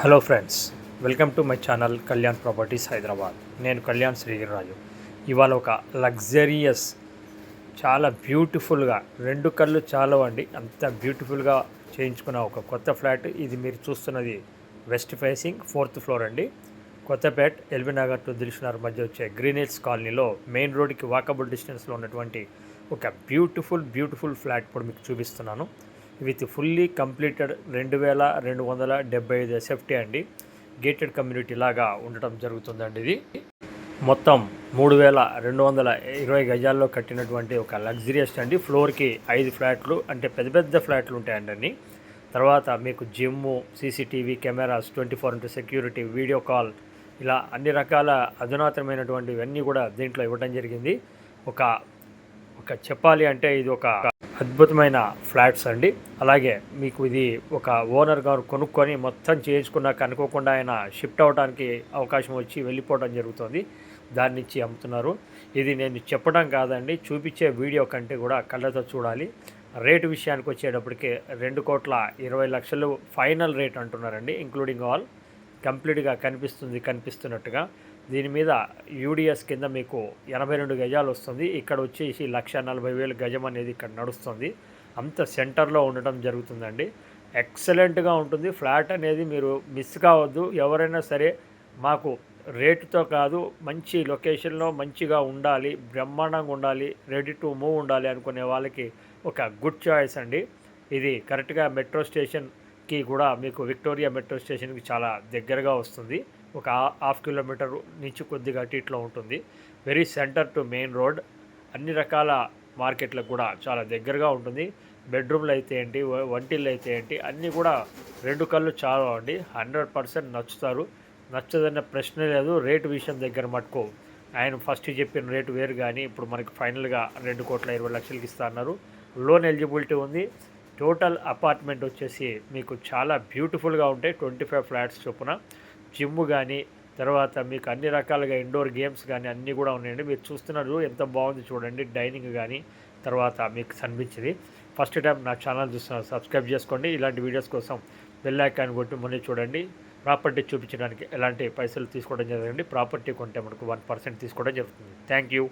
Hello friends, welcome to my channel Kalyan properties Hyderabad. నేను కళ్యాణ్ శ్రీగిరిరాజు. ఇవాళ ఒక లగ్జరియస్, చాలా బ్యూటిఫుల్గా, రెండు కళ్ళు చాలవండి అంత బ్యూటిఫుల్గా చేయించుకున్న ఒక కొత్త ఫ్లాట్. ఇది మీరు చూస్తున్నది వెస్ట్ ఫేసింగ్ 4th ఫ్లోర్ అండి. కొత్తపేట్ ఎల్బీ నగర్ టు దిల్షునగర్ మధ్య వచ్చే గ్రీన్ హిల్స్ కాలనీలో మెయిన్ రోడ్కి వాకబుల్ డిస్టెన్స్లో ఉన్నటువంటి ఒక బ్యూటిఫుల్ ఫ్లాట్ ఇప్పుడు మీకు చూపిస్తున్నాను. విత్ ఫుల్లీ కంప్లీటెడ్ 2275 ఎస్ఎఫ్టీ అండి. గేటెడ్ కమ్యూనిటీ లాగా ఉండటం జరుగుతుందండి. ఇది మొత్తం 3220 గజాల్లో కట్టినటువంటి ఒక లగ్జరియస్ అండి. ఫ్లోర్కి 5 ఫ్లాట్లు, అంటే పెద్ద ఫ్లాట్లు ఉంటాయండి అన్ని. తర్వాత మీకు gym, CCTV cameras, 24x security, video call, ఇలా అన్ని రకాల అధునాతనమైనటువంటివన్నీ కూడా దీంట్లో ఇవ్వడం జరిగింది. ఒక చెప్పాలి అంటే ఇది ఒక అద్భుతమైన ఫ్లాట్స్ అండి. అలాగే మీకు ఇది ఒక ఓనర్ గారు కొనుక్కొని మొత్తం చేయించుకున్నాక అనుకోకుండా ఆయన షిఫ్ట్ అవ్వడానికి అవకాశం వచ్చి వెళ్ళిపోవడం జరుగుతుంది. దాని నుంచి అమ్ముతున్నారు. ఇది నేను చెప్పడం కాదండి, చూపించే వీడియో కంటే కూడా కళ్ళతో చూడాలి. రేటు విషయానికి వచ్చేటప్పటికి 2,20,00,000 ఫైనల్ రేట్ అంటున్నారండి, ఇంక్లూడింగ్ ఆల్. కంప్లీట్గా కనిపిస్తున్నట్టుగా. దీని మీద యూడిఎస్ కింద మీకు 82 గజాలు వస్తుంది. ఇక్కడ వచ్చేసి 1,40,000 గజం అనేది ఇక్కడ నడుస్తుంది. అంత సెంటర్లో ఉండటం జరుగుతుందండి. ఎక్సలెంట్గా ఉంటుంది ఫ్లాట్ అనేది, మీరు మిస్ కావద్దు. ఎవరైనా సరే మాకు రేటుతో కాదు, మంచి లొకేషన్లో మంచిగా ఉండాలి, బ్రహ్మాండంగా ఉండాలి, రెడీ టు మూవ్ ఉండాలి అనుకునే వాళ్ళకి ఒక గుడ్ చాయిస్ అండి. ఇది కరెక్ట్గా మెట్రో స్టేషన్కి కూడా, మీకు విక్టోరియా మెట్రో స్టేషన్కి చాలా దగ్గరగా వస్తుంది. ఒక 1/2 కిలోమీటర్ నుంచి కొద్దిగా అటు ఇట్లా ఉంటుంది. Very centre to main road. అన్ని రకాల మార్కెట్లకు కూడా చాలా దగ్గరగా ఉంటుంది. బెడ్రూమ్లు అయితే ఏంటి, వంటిళ్ళు అయితే ఏంటి, అన్నీ కూడా రెండు కళ్ళు చాలా అండి. 100% నచ్చుతారు. నచ్చదన్న ప్రశ్నే లేదు. రేటు విషయం దగ్గర మటుకు ఆయన ఫస్ట్ చెప్పిన రేటు వేరు, కానీ ఇప్పుడు మనకి ఫైనల్గా 2,20,00,000కి ఇస్తా అన్నారు. లోన్ ఎలిజిబిలిటీ ఉంది. టోటల్ అపార్ట్మెంట్ వచ్చేసి మీకు చాలా బ్యూటిఫుల్గా ఉంటాయి. 25 ఫ్లాట్స్ చొప్పున. జిమ్ కానీ, తర్వాత మీకు అన్ని రకాలుగా ఇండోర్ గేమ్స్ కానీ అన్నీ కూడా ఉన్నాయండి. మీరు చూస్తున్నారు ఎంత బాగుంది చూడండి. డైనింగ్ కానీ, తర్వాత మీకు కనిపించింది. ఫస్ట్ టైం నా ఛానల్ చూస్తున్నారు, సబ్స్క్రైబ్ చేసుకోండి. ఇలాంటి వీడియోస్ కోసం బెల్ ఐకాన్ కొట్టి మళ్ళీ చూడండి. ప్రాపర్టీ చూపించడానికి ఎలాంటి పైసలు తీసుకోవడం జరుగుతుంది. ప్రాపర్టీ కొంటే మనకు 1% తీసుకోవడం జరుగుతుంది. Thank you.